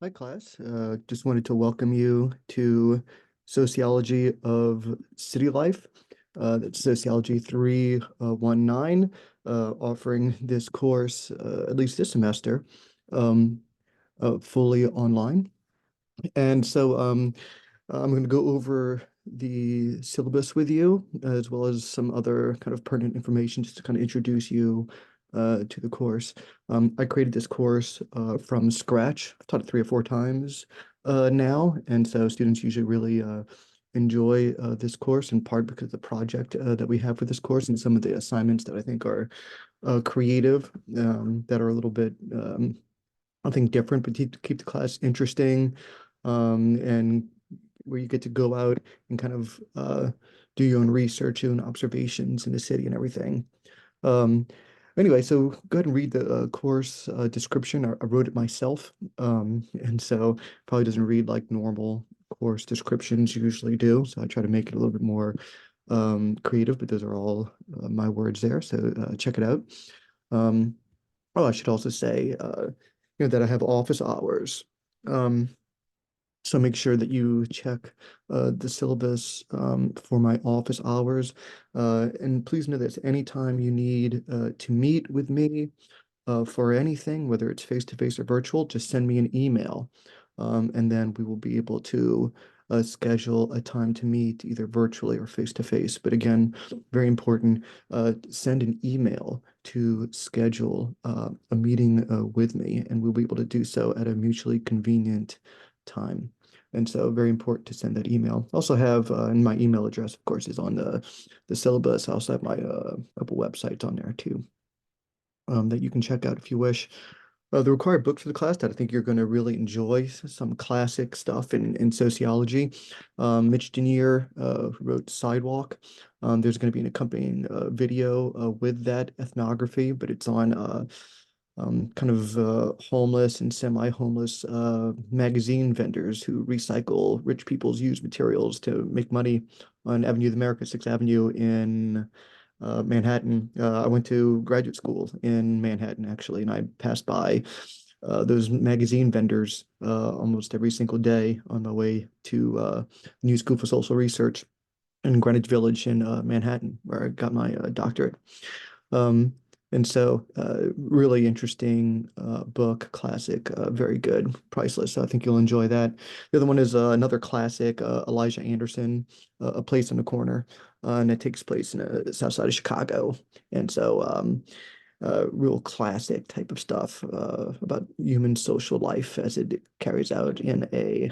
Hi, class. Just wanted to welcome you to Sociology of City Life. That's Sociology 319, offering this course, at least this semester, um, fully online. And so I'm going to go over the syllabus with you, as well as some other kind of pertinent information just to kind of introduce you to the course. I created this course from scratch. I've taught it 3 or 4 times now, and so students usually really enjoy this course in part because of the project that we have for this course and some of the assignments that I think are creative, that are a little bit I think different, but keep the class interesting, and where you get to go out and kind of do your own research and observations in the city and everything. Um, anyway, so go ahead and read the course description. I wrote it myself, and so probably doesn't read like normal course descriptions usually do. So I try to make it a little bit more creative, but those are all my words there. So check it out. Um, Oh, I should also say, that I have office hours. Um, so make sure that you check the syllabus for my office hours. And please know this, anytime you need to meet with me for anything, whether it's face-to-face or virtual, just send me an email. And then we will be able to schedule a time to meet either virtually or face-to-face. But again, very important, send an email to schedule a meeting with me, and we'll be able to do so at a mutually convenient time. And so very important to send that email. Also have, and my email address, of course, is on the syllabus. I also have my couple websites on there too, that you can check out if you wish. The required books for the class that I think you're going to really enjoy, some classic stuff in sociology. Mitch Denier, who wrote Sidewalk. There's going to be an accompanying video with that ethnography, but it's on kind of homeless and semi-homeless magazine vendors who recycle rich people's used materials to make money on Avenue of the Americas, 6th Avenue in Manhattan. I went to graduate school in Manhattan, actually, and I passed by those magazine vendors almost every single day on my way to New School for Social Research in Greenwich Village in Manhattan, where I got my doctorate. Um, and so, really interesting book, classic, very good, priceless. So I think you'll enjoy that. The other one is another classic, Elijah Anderson, A Place in the Corner, and it takes place in the south side of Chicago. And so, real classic type of stuff about human social life as it carries out in a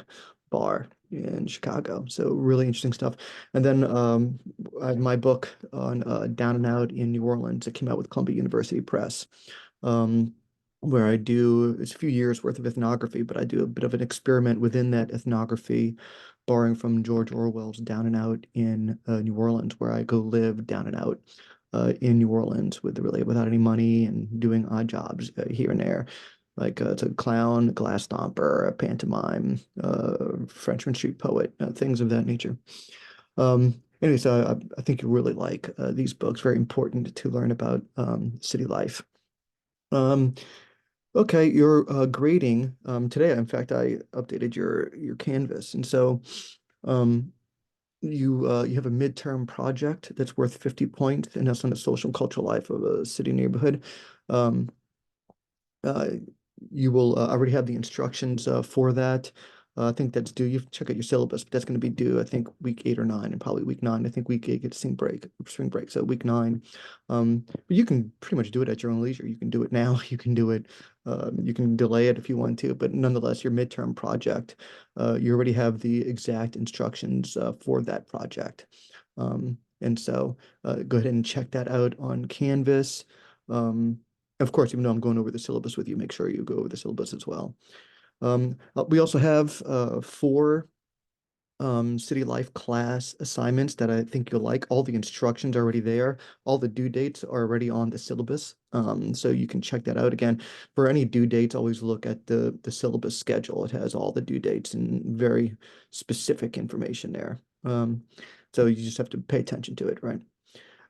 bar in Chicago. So really interesting stuff. And then I have my book on Down and Out in New Orleans. It came out with Columbia University Press, um, where I do, it's a few years worth of ethnography, but I do a bit of an experiment within that ethnography, borrowing from George Orwell's Down and Out in New Orleans, where I go live down and out in New Orleans with really without any money and doing odd jobs here and there. Like it's a clown, a glass stomper, a pantomime, Frenchman street poet, things of that nature. Anyway, so I think you really like these books. Very important to learn about city life. Um, okay, your grading today. In fact, I updated your Canvas, and so um, you have a midterm project that's worth 50 points, and that's on the social and cultural life of a city neighborhood. Um, uh, you will already have the instructions for that. I think that's due. You have to check out your syllabus, but that's going to be due, I think, week 8 or 9, and probably week 9. I think week 8 gets spring break, so week 9. But you can pretty much do it at your own leisure. You can do it now. You can do it. You can delay it if you want to, but nonetheless, your midterm project, you already have the exact instructions for that project. And so go ahead and check that out on Canvas. Um, of course, even though I'm going over the syllabus with you, make sure you go over the syllabus as well. We also have 4 city life class assignments that I think you'll like. All the instructions are already there. All the due dates are already on the syllabus. So you can check that out again. For any due dates, always look at the syllabus schedule. It has all the due dates and very specific information there. So you just have to pay attention to it, right?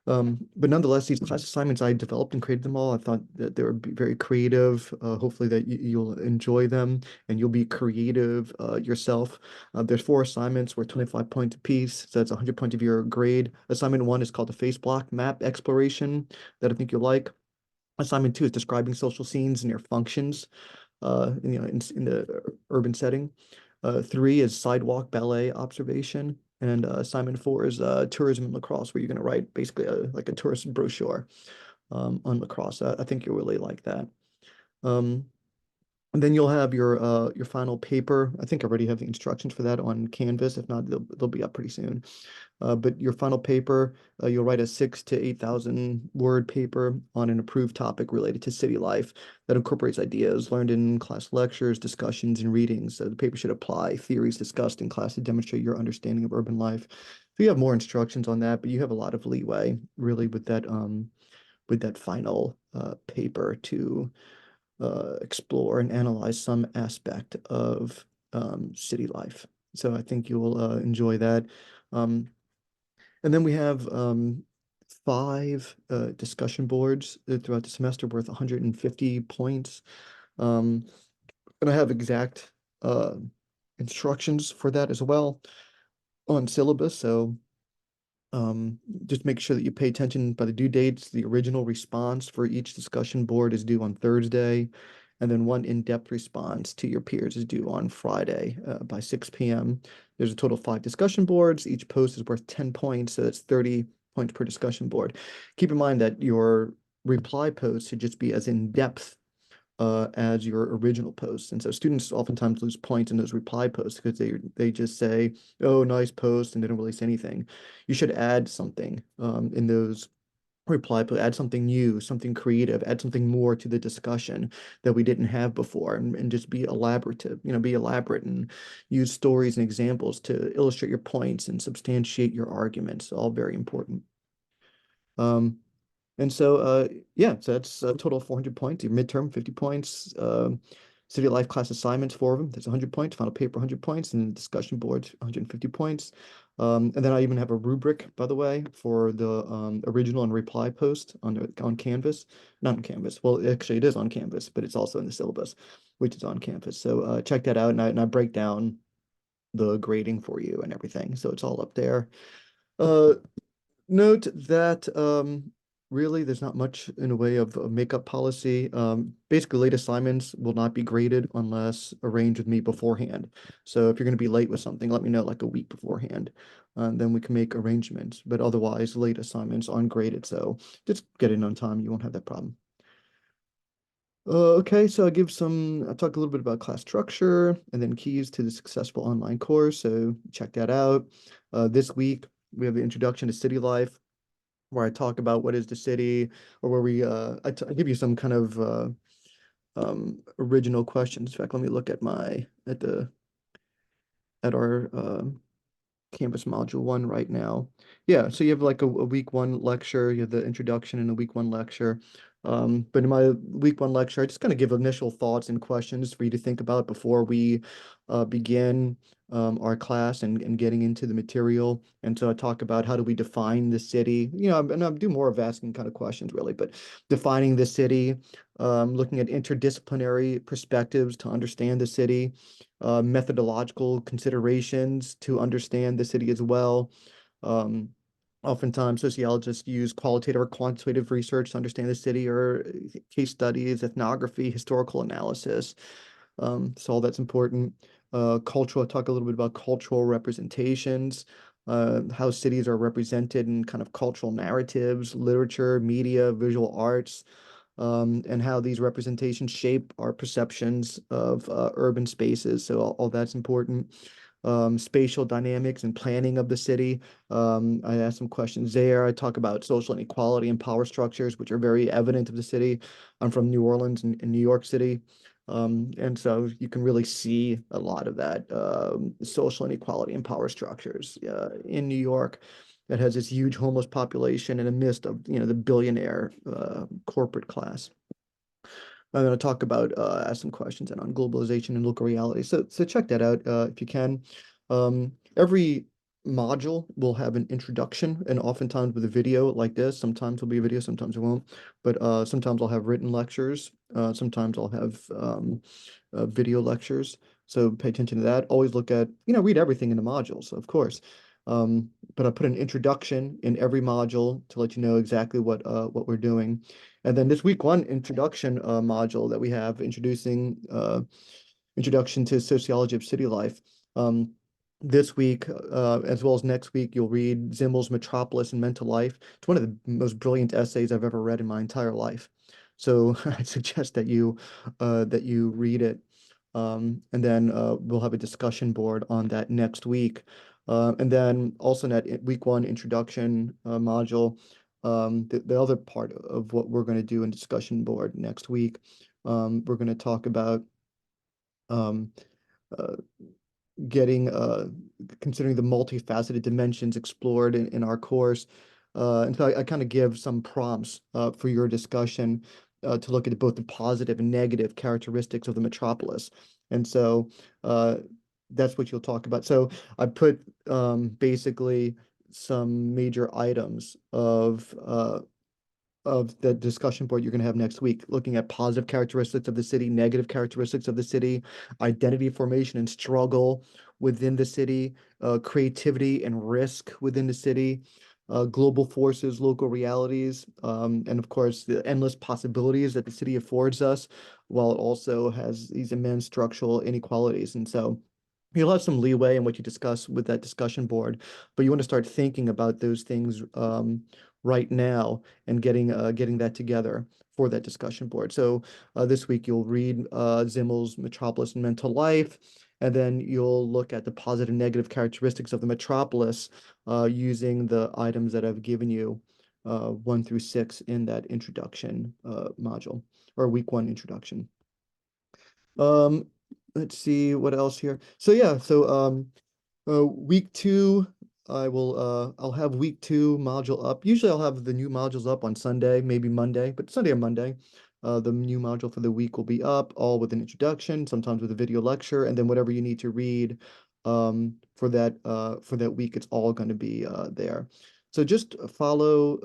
But nonetheless, these class assignments, I developed and created them all. I thought that they would be very creative. Hopefully that you'll enjoy them and you'll be creative yourself. There's four assignments worth 25 points apiece. So that's 100 points of your grade. Assignment one is called the face block map exploration that I think you'll like. Assignment two is describing social scenes and their functions in the urban setting. Three is sidewalk ballet observation. And assignment four is tourism and lacrosse, where you're going to write basically like a tourist brochure on lacrosse. I think you'll really like that. Um, and then you'll have your final paper. I think I already have the instructions for that on Canvas. If not, they'll be up pretty soon. But your final paper, you'll write a 6 to 8,000 word paper on an approved topic related to city life that incorporates ideas learned in class lectures, discussions, and readings. So the paper should apply theories discussed in class to demonstrate your understanding of urban life. So you have more instructions on that, but you have a lot of leeway really with that final paper to explore and analyze some aspect of city life. So I think you'll enjoy that. Um, and then we have five discussion boards throughout the semester worth 150 points. Um, and I have exact uh, instructions for that as well on syllabus. So just make sure that you pay attention by the due dates. The original response for each discussion board is due on Thursday, and then one in-depth response to your peers is due on Friday by 6 p.m. There's a total of five discussion boards. Each post is worth 10 points, so that's 30 points per discussion board. Keep in mind that your reply post should just be as in-depth as your original posts. And so students oftentimes lose points in those reply posts because they just say, "Oh, nice post," and they don't really say anything. You should add something in those reply posts, add something new, something creative, add something more to the discussion that we didn't have before, and just be elaborative, be elaborate and use stories and examples to illustrate your points and substantiate your arguments. All very important. Um, and so, yeah, so that's a total of 400 points. Your midterm, 50 points. City Life class assignments, four of them. That's 100 points. Final paper, 100 points. And discussion board, 150 points. And then I even have a rubric, by the way, for the original and reply post on Canvas. Not on Canvas. Well, actually, it is on Canvas, but it's also in the syllabus, which is on Canvas. So check that out. And I break down the grading for you and everything. So it's all up there. Uh, Note that really there's not much in a way of a makeup policy. Basically, late assignments will not be graded unless arranged with me beforehand. So if you're going to be late with something, let me know like a week beforehand. Then we can make arrangements. But otherwise, late assignments aren't graded. So just get in on time. You won't have that problem. Okay, so I'll talk a little bit about class structure and then keys to the successful online course. So check that out. This week, we have the introduction to city life, where I talk about what is the city, or where I give you some kind of original questions. In fact, let me look at our Canvas module one right now. Yeah, so you have like a week one lecture, you have the introduction and a week one lecture. But in my week one lecture, I just kind of give initial thoughts and questions for you to think about before we begin our class and getting into the material. And so I talk about how do we define the city, and I do more of asking kind of questions really, but defining the city, looking at interdisciplinary perspectives to understand the city, methodological considerations to understand the city as well. Um, Oftentimes, sociologists use qualitative or quantitative research to understand the city, or case studies, ethnography, historical analysis. So all that's important. Cultural, talk a little bit about cultural representations, how cities are represented in kind of cultural narratives, literature, media, visual arts, and how these representations shape our perceptions of urban spaces. So all that's important. Spatial dynamics and planning of the city. I ask some questions there. I talk about social inequality and power structures, which are very evident of the city. I'm from New Orleans and New York City. And so you can really see a lot of that social inequality and power structures in New York that has this huge homeless population in the midst of the billionaire corporate class. I'm going to talk about ask some questions on globalization and local reality. So check that out if you can. Every module will have an introduction, and oftentimes with a video like this, sometimes will be a video, sometimes it won't. But sometimes I'll have written lectures. Sometimes I'll have video lectures. So pay attention to that. Always look at, read everything in the modules, of course. But I put an introduction in every module to let you know exactly what we're doing. And then this week one introduction module that we have introducing Introduction to Sociology of City Life. Um, this week, as well as next week, you'll read Zimmel's Metropolis and Mental Life. It's one of the most brilliant essays I've ever read in my entire life. So I suggest that you read it. And then we'll have a discussion board on that next week. And then also in that week one introduction module, the other part of what we're going to do in discussion board next week, we're going to talk about um, uh, getting considering the multifaceted dimensions explored in our course. And so I kind of give some prompts for your discussion to look at both the positive and negative characteristics of the metropolis. And so that's what you'll talk about. So I put basically some major items of the discussion board you're going to have next week, looking at positive characteristics of the city, negative characteristics of the city, identity formation and struggle within the city, creativity and risk within the city, global forces, local realities, and of course, the endless possibilities that the city affords us, while it also has these immense structural inequalities. And so you'll have some leeway in what you discuss with that discussion board, but you want to start thinking about those things right now and getting that together for that discussion board. So this week you'll read Zimmel's Metropolis and Mental Life, and then you'll look at the positive and negative characteristics of the metropolis using the items that I've given you 1 through 6 in that introduction module or week one introduction. Um, let's see what else here. So yeah, so week two, I'll have week two module up. Usually I'll have the new modules up on Sunday, maybe Monday, but Sunday or Monday. The new module for the week will be up, all with an introduction, sometimes with a video lecture, and then whatever you need to read for that week, it's all going to be there. So just follow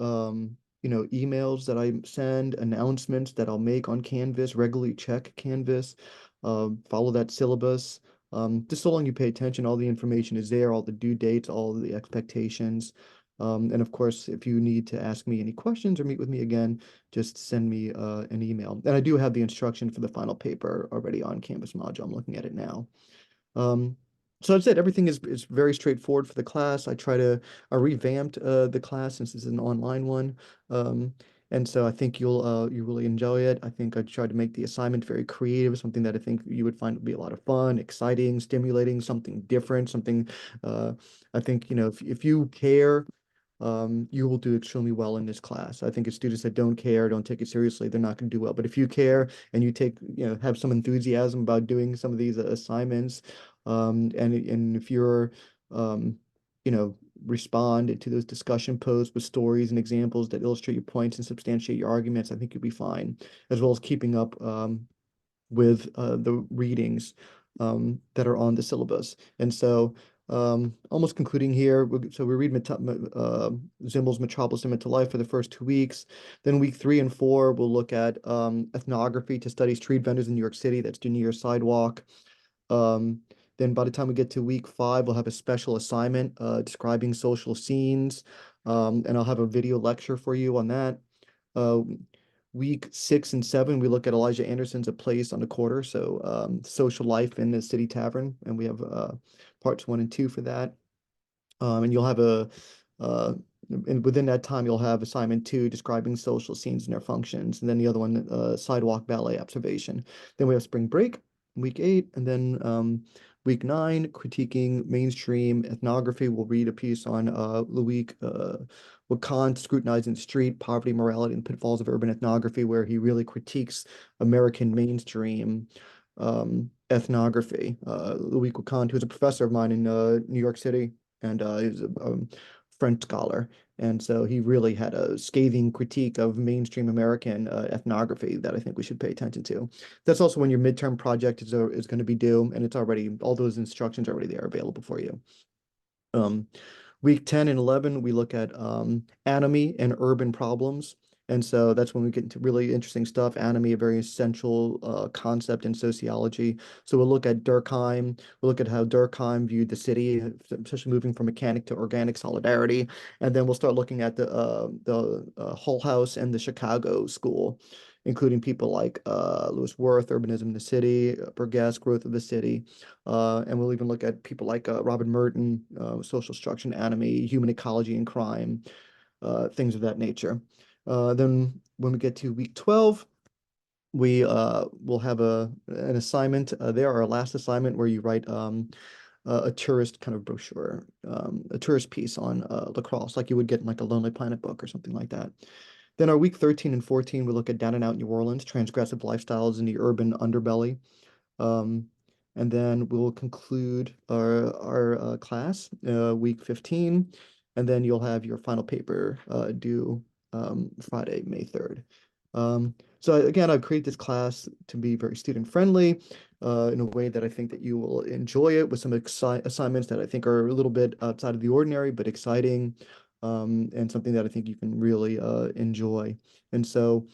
emails that I send, announcements that I'll make on Canvas, regularly check Canvas, follow that syllabus. Just so long you pay attention, all the information is there, all the due dates, all the expectations. And of course, if you need to ask me any questions or meet with me again, just send me an email. And I do have the instruction for the final paper already on Canvas module. I'm looking at it now. Um, so as I said, everything is very straightforward for the class. I revamped the class since it's an online one. And so I think you really enjoy it. I think I tried to make the assignment very creative, something that I think you would find would be a lot of fun, exciting, stimulating, something different, something I think, if you care, you will do extremely well in this class. I think if students that don't care, don't take it seriously, they're not going to do well. But if you care and you have some enthusiasm about doing some of these assignments, and if you're, um, you know, respond to those discussion posts with stories and examples that illustrate your points and substantiate your arguments, I think you'll be fine, as well as keeping up with the readings that are on the syllabus. And so almost concluding here, so we read Zimmel's Metropolis and Mental Life for the first 2 weeks. Then week 3 and 4, we'll look at ethnography to study street vendors in New York City. That's to New York Sidewalk. Um, then by the time we get to week 5, we'll have a special assignment describing social scenes. And I'll have a video lecture for you on that. Uh, Week 6 and 7, we look at Elijah Anderson's A Place on the Quarter, so social life in the city tavern, and we have parts 1 and 2 for that. And you'll have uh, and within that time, you'll have assignment 2 describing social scenes and their functions, and then the other one, sidewalk ballet observation. Then we have spring break, week 8, and then week 9, critiquing mainstream ethnography. We'll read a piece on Louis Kant scrutinizing the street, poverty, morality, and pitfalls of urban ethnography, where he really critiques American mainstream ethnography. Louis Kant, who's a professor of mine in New York City, and he's a French scholar. And so he really had a scathing critique of mainstream American ethnography that I think we should pay attention to. That's also when your midterm project is going to be due, and it's already, all those instructions are already there available for you. Um, Week 10 and 11, we look at anime and urban problems. And so that's when we get into really interesting stuff. Anime, a very essential concept in sociology. So we'll look at Durkheim. We'll look at how Durkheim viewed the city, especially moving from mechanic to organic solidarity. And then we'll start looking at the Hull House and the Chicago School, including people like Lewis Worth, Urbanism in the City, Burgess, Growth of the City. And we'll even look at people like Robin Merton, social structure and anime, human ecology and crime, things of that nature. Then when we get to week 12, we will have an assignment there, our last assignment, where you write a tourist kind of brochure, a tourist piece on lacrosse, like you would get in like a Lonely Planet book or something like that. Then our week 13 and 14, we look at Down and Out New Orleans, transgressive lifestyles in the urban underbelly. Um, and then we'll conclude our class week 15, and then you'll have your final paper due Friday, May 3rd. So again, I've created this class to be very student friendly in a way that I think that you will enjoy it, with some assignments that I think are a little bit outside of the ordinary, but exciting, and something that I think you can really enjoy. And so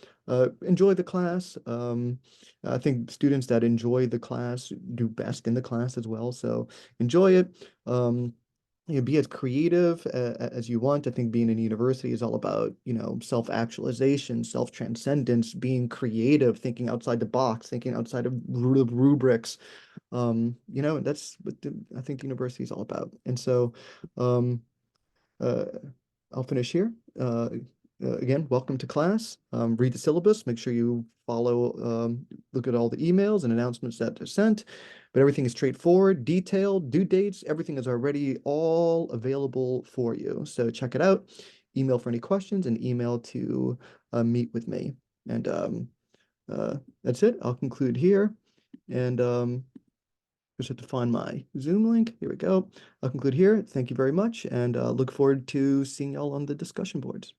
enjoy the class. I think students that enjoy the class do best in the class as well. So enjoy it. Be as creative as you want. I think being in a university is all about, self-actualization, self-transcendence, being creative, thinking outside the box, thinking outside of rubrics. That's what I think the university is all about. And so, um, uh, I'll finish here. Again, welcome to class. Read the syllabus. Make sure you look at all the emails and announcements that are sent. But everything is straightforward, detailed, due dates. Everything is already all available for you. So check it out. Email for any questions and email to meet with me. And that's it. I'll conclude here. And just have to find my Zoom link. Here we go. I'll conclude here. Thank you very much, and look forward to seeing y'all on the discussion boards.